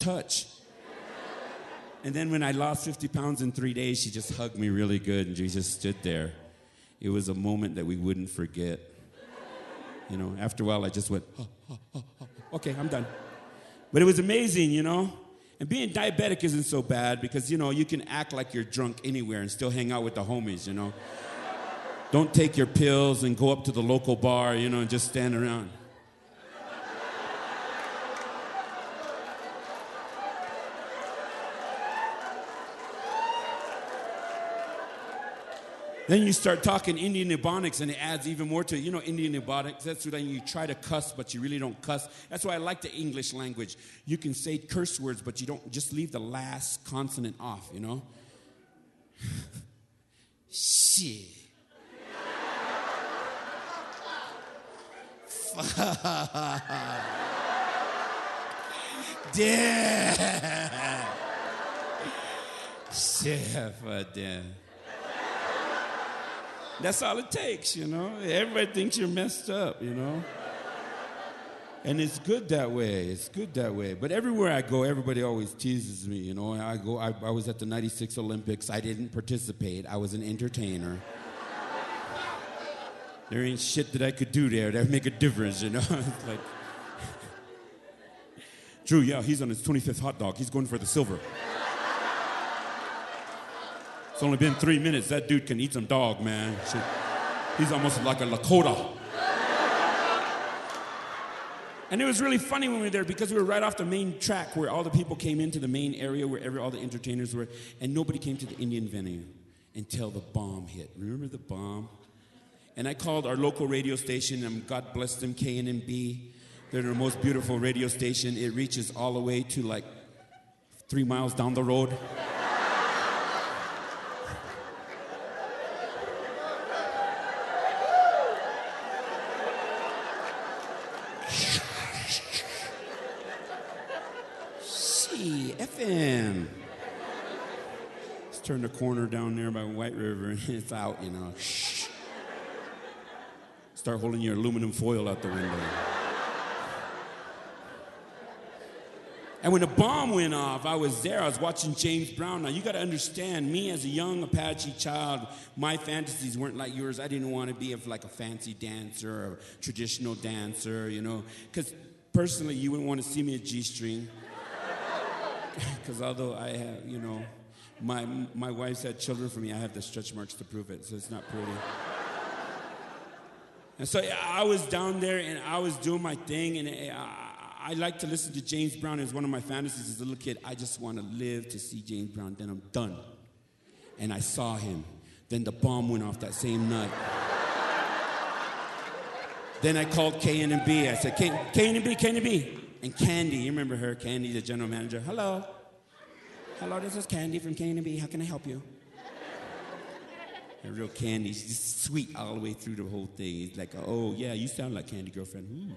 touch. And then when I lost 50 pounds in 3 days, she just hugged me really good, and she just stood there. It was a moment that we wouldn't forget. You know, after a while, I just went, okay, I'm done. But it was amazing, you know. And being diabetic isn't so bad because, you know, you can act like you're drunk anywhere and still hang out with the homies, you know. Don't take your pills and go up to the local bar, you know, and just stand around. Then you start talking Indian Ebonics, and it adds even more to it. You know Indian Ebonics, that's when you try to cuss, but you really don't cuss. That's why I like the English language. You can say curse words, but you don't just leave the last consonant off, you know? Shit. Damn. Shit, damn. That's all it takes, you know. Everybody thinks you're messed up, you know. And it's good that way. It's good that way. But everywhere I go, everybody always teases me, you know. I was at the 96 Olympics. I didn't participate. I was an entertainer. There ain't shit that I could do there that would make a difference, you know. It's like, Drew, yeah, he's on his 25th hot dog. He's going for the silver. It's only been 3 minutes. That dude can eat some dog, man. Shit. He's almost like a Lakota. And it was really funny when we were there because we were right off the main track where all the people came into the main area where all the entertainers were, and nobody came to the Indian venue until the bomb hit. Remember the bomb? And I called our local radio station, and God bless them, KNB. They're the most beautiful radio station. It reaches all the way to like 3 miles down the road. FM. Let's turn the corner down there by White River, and it's out, you know. Shh. Start holding your aluminum foil out the window. And when the bomb went off, I was there. I was watching James Brown. Now, you got to understand, me as a young Apache child, my fantasies weren't like yours. I didn't want to be like a fancy dancer or a traditional dancer, you know. Because personally, you wouldn't want to see me at G-string. Because although I have, you know, my wife's had children for me, I have the stretch marks to prove it, so it's not pretty. And so I was down there, and I was doing my thing, and I like to listen to James Brown. It was one of my fantasies as a little kid. I just want to live to see James Brown, then I'm done. And I saw him. Then the bomb went off that same night. Then I called KNB. I said, KNB. And Candy, you remember her, Candy, the general manager. Hello, this is Candy from K&B. How can I help you? A real Candy. She's just sweet all the way through the whole thing. He's like, oh, yeah, you sound like Candy, girlfriend. Ooh.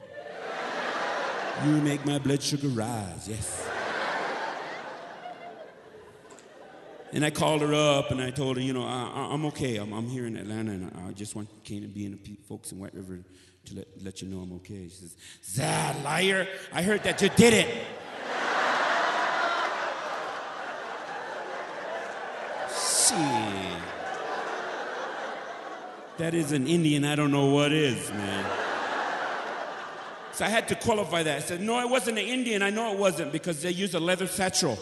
You make my blood sugar rise, yes. And I called her up, and I told her, you know, I'm okay. I'm here in Atlanta, and I just want K&B and the folks in White River to let you know I'm okay. She says, Zad, liar, I heard that you did it. Shit. That is an Indian, I don't know what is, man. So I had to qualify that. I said, no, it wasn't an Indian. I know it wasn't because they use a leather satchel.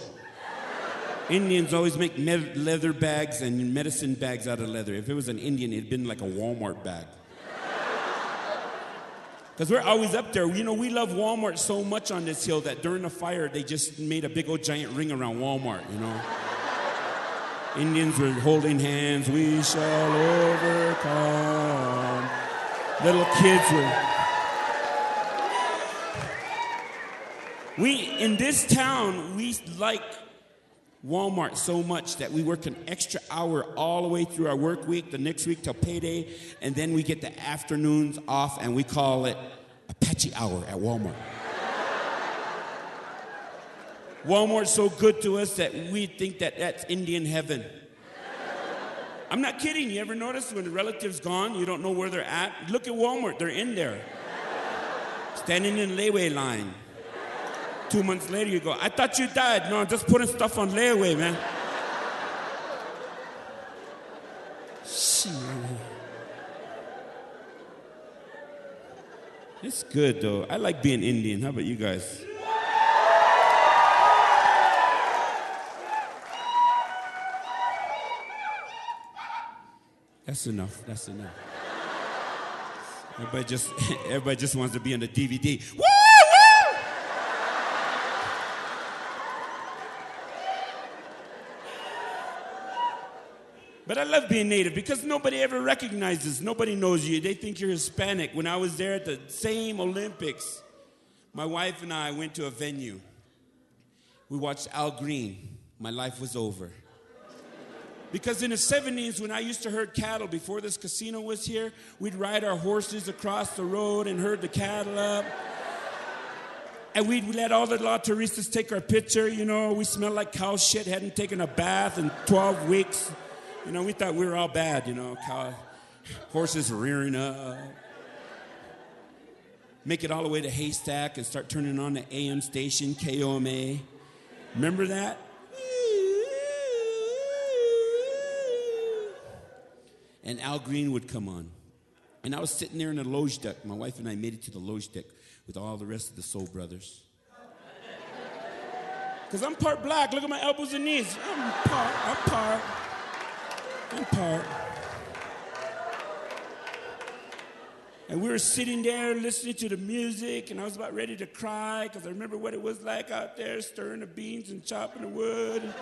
Indians always make leather bags and medicine bags out of leather. If it was an Indian, it'd been like a Walmart bag. Because we're always up there. You know, we love Walmart so much on this hill that during the fire, they just made a big old giant ring around Walmart, you know. Indians were holding hands. We shall overcome. Little kids were... In this town, we like Walmart so much that we work an extra hour all the way through our work week, the next week till payday, and then we get the afternoons off, and we call it Apache Hour at Walmart. Walmart's so good to us that we think that that's Indian heaven. I'm not kidding. You ever notice when the relative's gone, you don't know where they're at? Look at Walmart. They're in there. Standing in the layaway line. 2 months later, you go, I thought you died. No, I'm just putting stuff on layaway, man. Shit. It's good, though. I like being Indian. How about you guys? That's enough. That's enough. Everybody just wants to be on the DVD. Woo! Woo! But I love being native because nobody ever recognizes. Nobody knows you. They think you're Hispanic. When I was there at the same Olympics, my wife and I went to a venue. We watched Al Green. My life was over. Because in the 70s, when I used to herd cattle before this casino was here, we'd ride our horses across the road and herd the cattle up. And we'd let all the La Turistas take our picture, you know. We smelled like cow shit, hadn't taken a bath in 12 weeks. You know, we thought we were all bad, you know. Horses rearing up. Make it all the way to Haystack and start turning on the AM station, KOMA. Remember that? And Al Green would come on. And I was sitting there in the loge deck. My wife and I made it to the loge deck with all the rest of the Soul Brothers. Because I'm part black. Look at my elbows and knees. I'm part. And we were sitting there listening to the music, and I was about ready to cry because I remember what it was like out there stirring the beans and chopping the wood.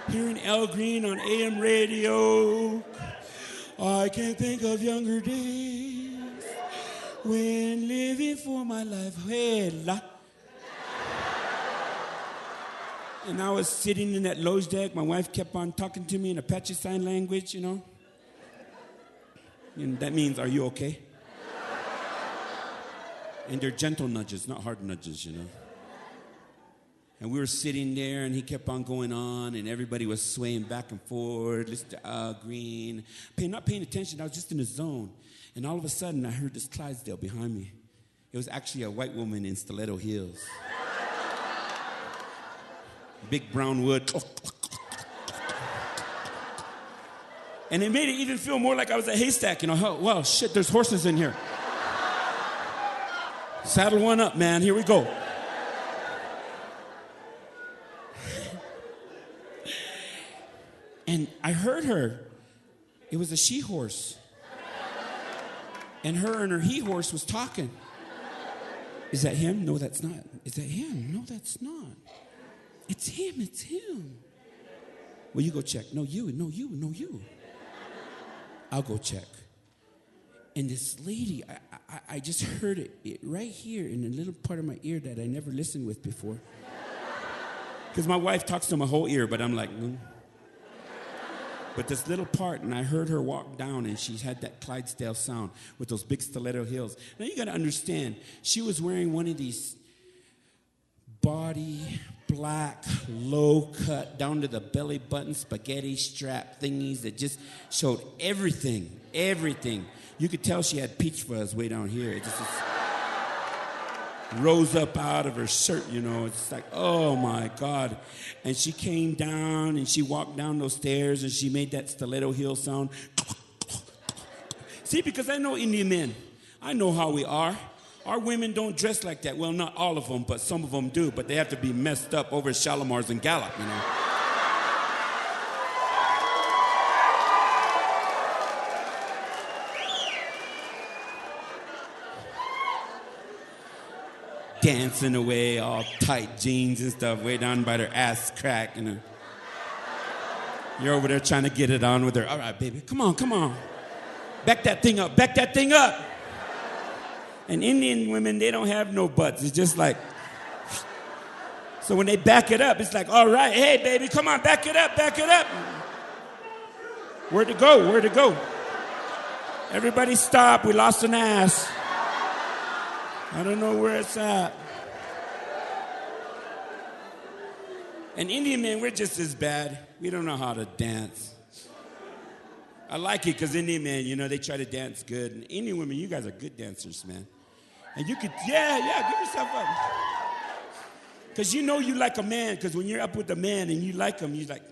Hearing Al Green on AM radio. I can't think of younger days when living for my life. Hela. And I was sitting in that loge deck. My wife kept on talking to me in Apache Sign Language, you know. And that means, are you okay? And they're gentle nudges, not hard nudges, you know. And we were sitting there, and he kept on going on, and everybody was swaying back and forth, listening to Al Green. Not paying attention, I was just in the zone. And all of a sudden, I heard this Clydesdale behind me. It was actually a white woman in stiletto heels. Big brown wood. And it made it even feel more like I was at Haystack, you know. Oh, well, shit, there's horses in here. Saddle one up, man, here we go. And I heard her. It was a she-horse. And her and her he-horse was talking. Is that him? No, that's not. Is that him? No, that's not. It's him, it's him. Well, you go check. No, you. I'll go check. And this lady, I just heard it right here in a little part of my ear that I never listened with before. Because my wife talks to my whole ear, but I'm like, no. But this little part, and I heard her walk down, and she had that Clydesdale sound with those big stiletto heels. Now, you got to understand, she was wearing one of these body, black, low-cut, down to the belly button, spaghetti strap thingies that just showed everything. You could tell she had peach fuzz way down here. It just rose up out of her shirt, you know. It's like, oh, my God. And she came down, and she walked down those stairs, and she made that stiletto heel sound. See, because I know Indian men. I know how we are. Our women don't dress like that. Well, not all of them, but some of them do. But they have to be messed up over Shalimars and Gallup, you know. Dancing away, all tight jeans and stuff, way down by their ass crack, you know. You're over there trying to get it on with her. All right, baby, come on. Back that thing up. And Indian women, they don't have no butts. It's just like, so when they back it up, it's like, all right, hey, baby, come on, back it up. Where'd it go? Everybody stop, we lost an ass. I don't know where it's at. And Indian men, we're just as bad. We don't know how to dance. I like it because Indian men, you know, they try to dance good. And Indian women, you guys are good dancers, man. And you could, yeah, give yourself up. Because you know you like a man, because when you're up with a man and you like him, you're like,